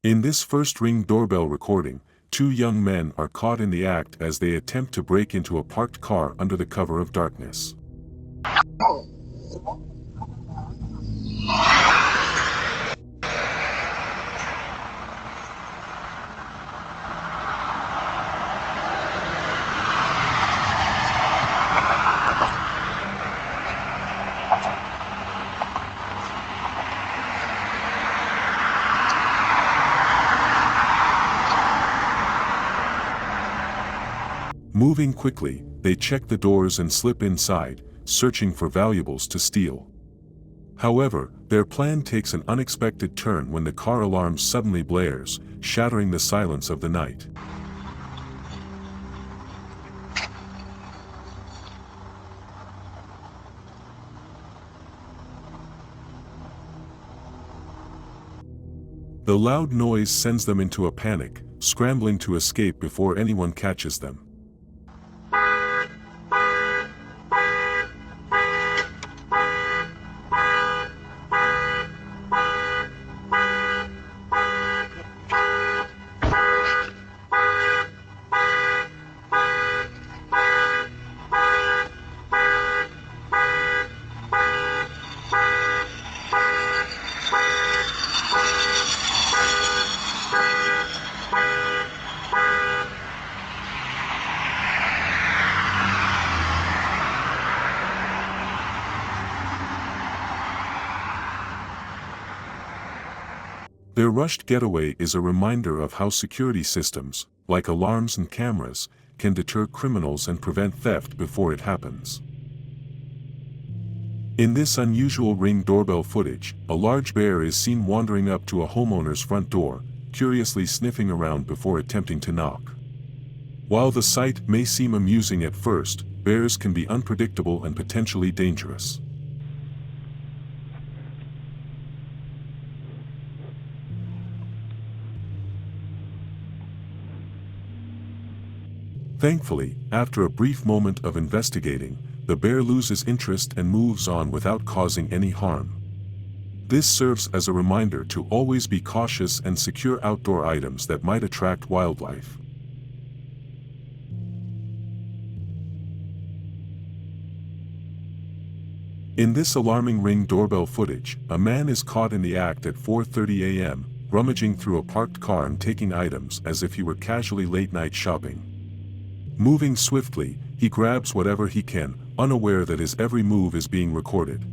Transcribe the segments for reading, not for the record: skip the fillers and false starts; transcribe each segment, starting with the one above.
In this first Ring doorbell recording, two young men are caught in the act as they attempt to break into a parked car under the cover of darkness. Moving quickly, they check the doors and slip inside, searching for valuables to steal. However, their plan takes an unexpected turn when the car alarm suddenly blares, shattering the silence of the night. The loud noise sends them into a panic, scrambling to escape before anyone catches them. Their rushed getaway is a reminder of how security systems, like alarms and cameras, can deter criminals and prevent theft before it happens. In this unusual Ring doorbell footage, a large bear is seen wandering up to a homeowner's front door, curiously sniffing around before attempting to knock. While the sight may seem amusing at first, bears can be unpredictable and potentially dangerous. Thankfully, after a brief moment of investigating, the bear loses interest and moves on without causing any harm. This serves as a reminder to always be cautious and secure outdoor items that might attract wildlife. In this alarming Ring doorbell footage, a man is caught in the act at 4:30 a.m., rummaging through a parked car and taking items as if he were casually late-night shopping. Moving swiftly, he grabs whatever he can, unaware that his every move is being recorded.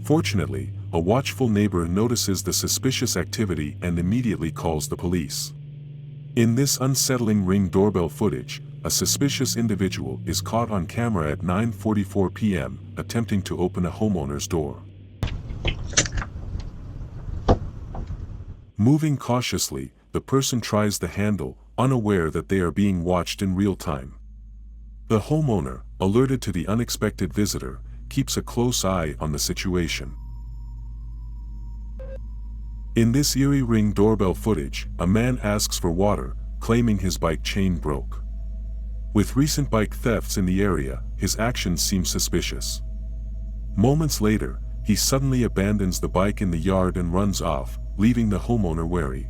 Fortunately, a watchful neighbor notices the suspicious activity and immediately calls the police. In this unsettling Ring doorbell footage, a suspicious individual is caught on camera at 9:44 p.m., attempting to open a homeowner's door. Moving cautiously, the person tries the handle, unaware that they are being watched in real time. The homeowner, alerted to the unexpected visitor, keeps a close eye on the situation. In this eerie Ring doorbell footage, a man asks for water, claiming his bike chain broke. With recent bike thefts in the area, his actions seem suspicious. Moments later, he suddenly abandons the bike in the yard and runs off, leaving the homeowner wary.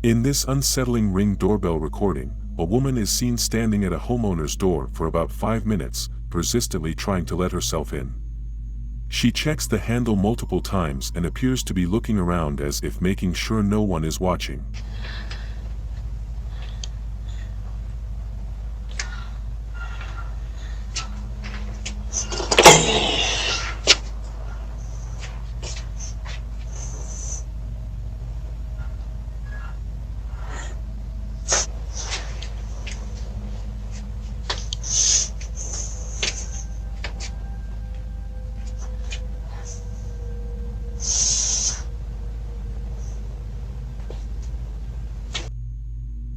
In this unsettling Ring doorbell recording, a woman is seen standing at a homeowner's door for about 5 minutes, persistently trying to let herself in. She checks the handle multiple times and appears to be looking around as if making sure no one is watching.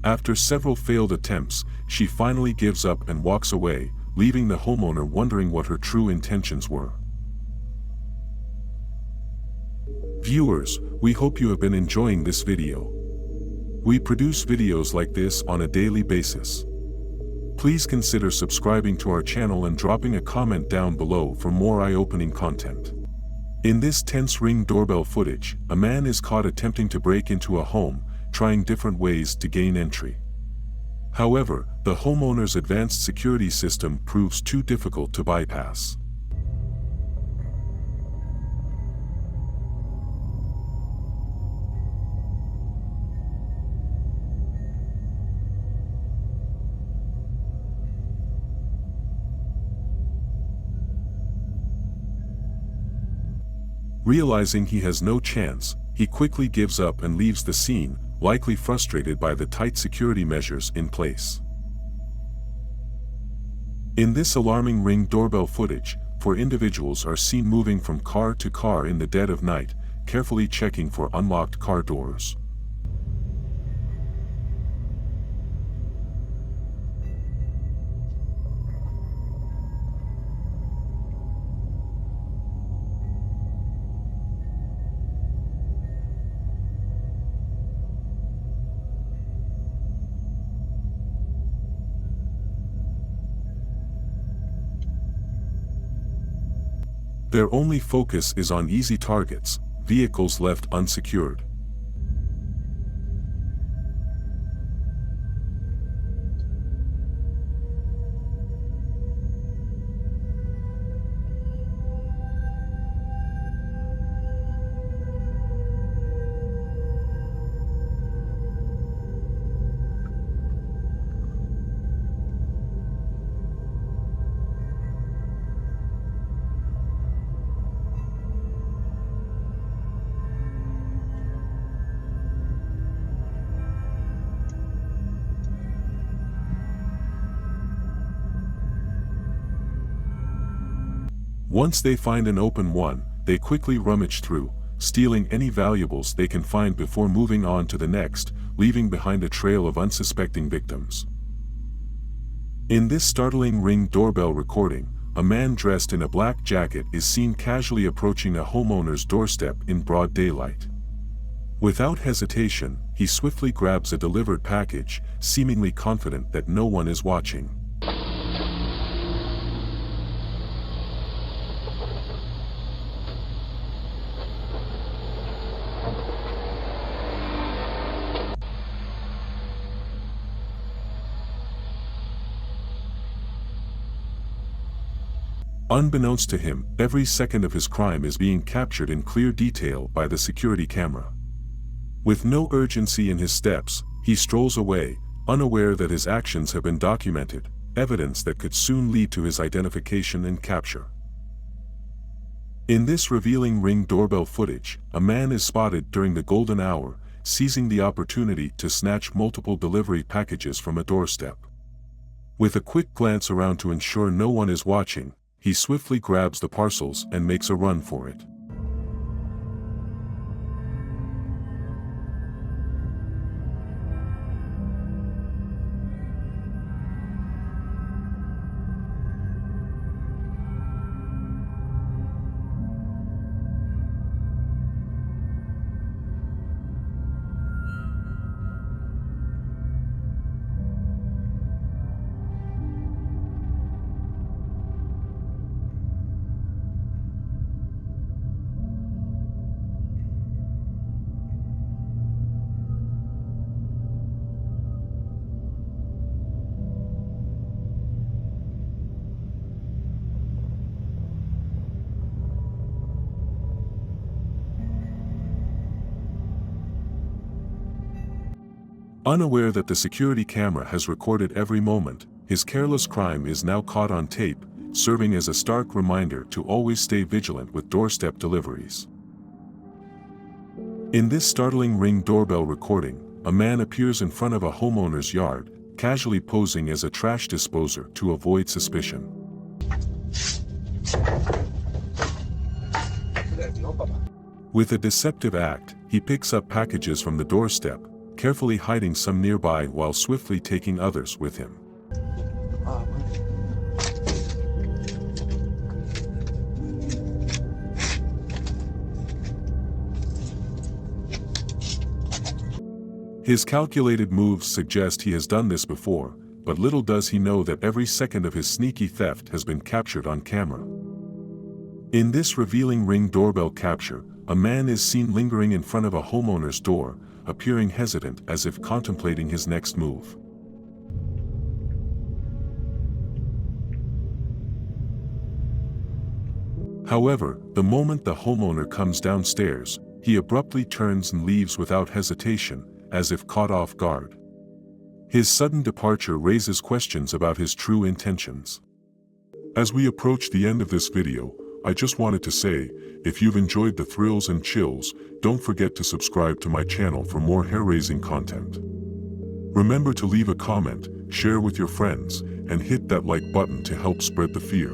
After several failed attempts, she finally gives up and walks away, leaving the homeowner wondering what her true intentions were. Viewers, we hope you have been enjoying this video. We produce videos like this on a daily basis. Please consider subscribing to our channel and dropping a comment down below for more eye-opening content. In this tense Ring doorbell footage, a man is caught attempting to break into a home, trying different ways to gain entry. However, the homeowner's advanced security system proves too difficult to bypass. Realizing he has no chance, he quickly gives up and leaves the scene, likely frustrated by the tight security measures in place. In this alarming Ring doorbell footage, four individuals are seen moving from car to car in the dead of night, carefully checking for unlocked car doors. Their only focus is on easy targets, vehicles left unsecured. Once they find an open one, they quickly rummage through, stealing any valuables they can find before moving on to the next, leaving behind a trail of unsuspecting victims. In this startling Ring doorbell recording, a man dressed in a black jacket is seen casually approaching a homeowner's doorstep in broad daylight. Without hesitation, he swiftly grabs a delivered package, seemingly confident that no one is watching. Unbeknownst to him, every second of his crime is being captured in clear detail by the security camera. With no urgency in his steps, he strolls away, unaware that his actions have been documented, evidence that could soon lead to his identification and capture. In this revealing Ring doorbell footage, a man is spotted during the golden hour, seizing the opportunity to snatch multiple delivery packages from a doorstep. With a quick glance around to ensure no one is watching, he swiftly grabs the parcels and makes a run for it. Unaware that the security camera has recorded every moment, his careless crime is now caught on tape, serving as a stark reminder to always stay vigilant with doorstep deliveries. In this startling Ring doorbell recording, a man appears in front of a homeowner's yard, casually posing as a trash disposer to avoid suspicion. With a deceptive act, he picks up packages from the doorstep, carefully hiding some nearby while swiftly taking others with him. His calculated moves suggest he has done this before, but little does he know that every second of his sneaky theft has been captured on camera. In this revealing Ring doorbell capture, a man is seen lingering in front of a homeowner's door, appearing hesitant as if contemplating his next move. However, the moment the homeowner comes downstairs, he abruptly turns and leaves without hesitation, as if caught off guard. His sudden departure raises questions about his true intentions. As we approach the end of this video, I just wanted to say, if you've enjoyed the thrills and chills, don't forget to subscribe to my channel for more hair-raising content. Remember to leave a comment, share with your friends, and hit that like button to help spread the fear.